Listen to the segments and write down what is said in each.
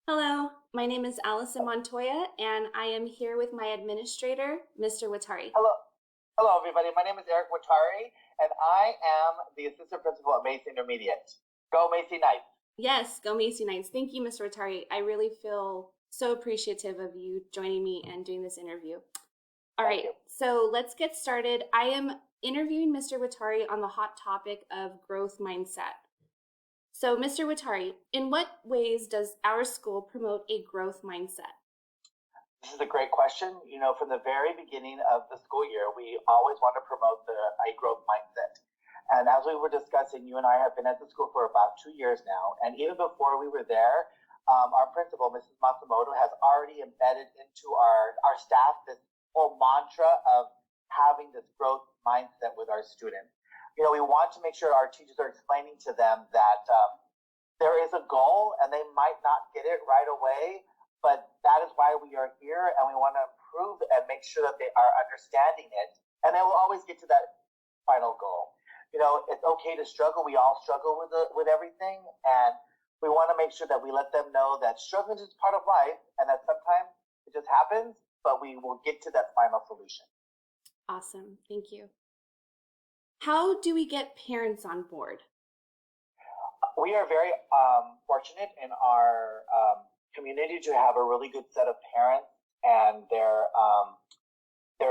Hello, my name is Allison Montoya, and I am here with my administrator, Mr. Watari. Hello, hello, everybody. My name is Eric Watari, and I am the assistant principal at Macy Intermediate. Go Macy Knights. Yes, go Macy Knights. Thank you, Mr. Watari. I really feel so appreciative of you joining me and doing this interview. All Thank right, you. so let's get started. I am interviewing Mr. Watari on the hot topic of growth mindset. So, Mr. Watari, in what ways does our school promote a growth mindset? This is a great question. From the very beginning of the school year, we always want to promote the growth mindset. And as we were discussing, you and I have been at the school for about 2 years now. And even before we were there, our principal, Mrs. Matsumoto, has already embedded into our staff this whole mantra of having this growth mindset with our students. We want to make sure our teachers are explaining to them that there is a goal and they might not get it right away, but that is why we are here, and we want to improve and make sure that they are understanding it, and they will always get to that final goal. It's okay to struggle. We all struggle with everything, and we want to make sure that we let them know that struggling is part of life, and that sometimes it just happens, but we will get to that final solution. Awesome, thank you. How do we get parents on board? We are very fortunate in our community to have a really good set of parents, and they're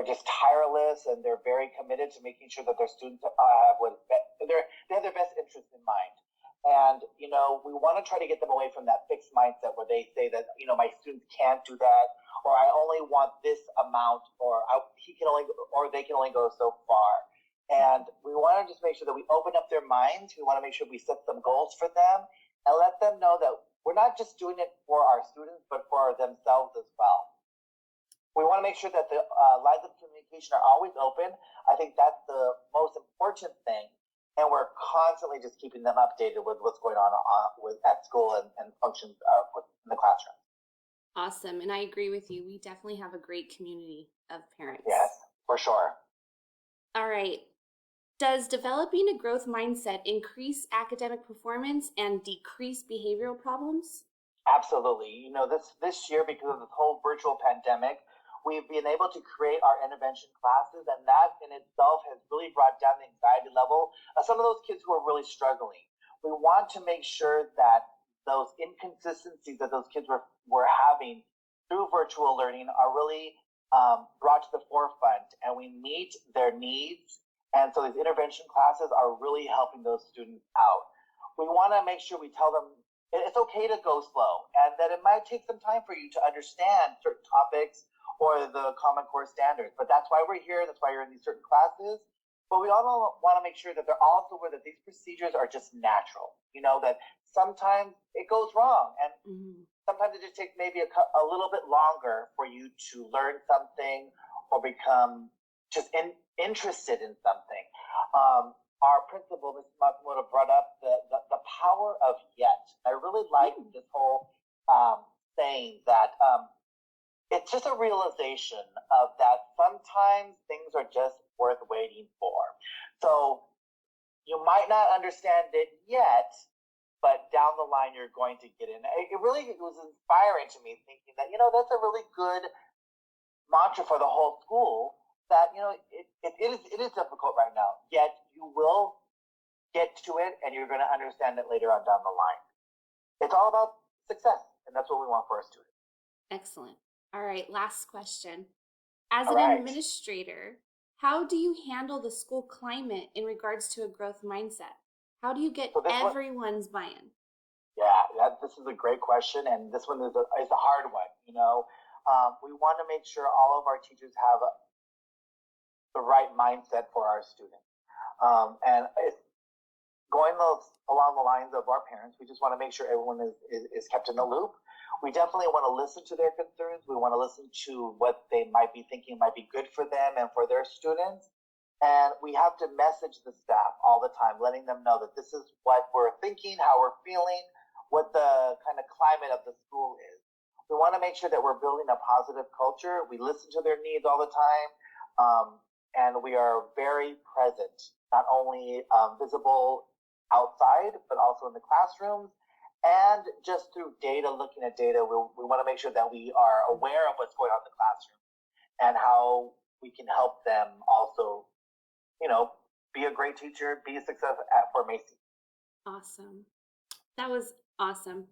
just tireless, and they're very committed to making sure that their students they have their best interests in mind. And we want to try to get them away from that fixed mindset where they say that my students can't do that, or I only want this amount, or they can only go so far. And we want to just make sure that we open up their minds. We want to make sure we set some goals for them and let them know that we're not just doing it for our students, but for themselves as well. We want to make sure that the lines of communication are always open. I think that's the most important thing. And we're constantly just keeping them updated with what's going on at school and functions in the classroom. Awesome. And I agree with you. We definitely have a great community of parents. Yes, for sure. All right. Does developing a growth mindset increase academic performance and decrease behavioral problems? Absolutely. This year, because of this whole virtual pandemic, we've been able to create our intervention classes, and that in itself has really brought down the anxiety level of some of those kids who are really struggling. We want to make sure that those inconsistencies that those kids were having through virtual learning are really brought to the forefront, and we meet their needs. And so these intervention classes are really helping those students out. We want to make sure we tell them it's okay to go slow, and that it might take some time for you to understand certain topics or the Common Core standards. But that's why we're here. That's why you're in these certain classes. But we also want to make sure that they're also aware that these procedures are just natural. That sometimes it goes wrong, and sometimes it just takes maybe a little bit longer for you to learn something or become just interested in something. Our principal, Mrs. Matsumoto, brought up the power of yet. I really like this whole saying that it's just a realization of that sometimes things are just worth waiting for. So you might not understand it yet, but down the line you're going to get in. It was inspiring to me, thinking that that's a really good mantra for the whole school. That it is difficult right now, yet you will get to it, and you're going to understand it later on down the line. It's all about success, and that's what we want for our students. Excellent. All right, last question. As All an right. administrator, how do you handle the school climate in regards to a growth mindset? How do you get everyone's buy-in? Yeah, this is a great question, and this one is a hard one. We want to make sure all of our teachers have the right mindset for our students. And it's going along the lines of our parents. We just want to make sure everyone is kept in the loop. We definitely want to listen to their concerns. We want to listen to what they might be thinking might be good for them and for their students. And we have to message the staff all the time, letting them know that this is what we're thinking, how we're feeling, what the kind of climate of the school is. We want to make sure that we're building a positive culture. We listen to their needs all the time. And we are very present, not only visible outside, but also in the classrooms. And just through data, looking at data, we want to make sure that we are aware of what's going on in the classroom and how we can help them also, be a great teacher, be a success for Macy. Awesome. That was awesome.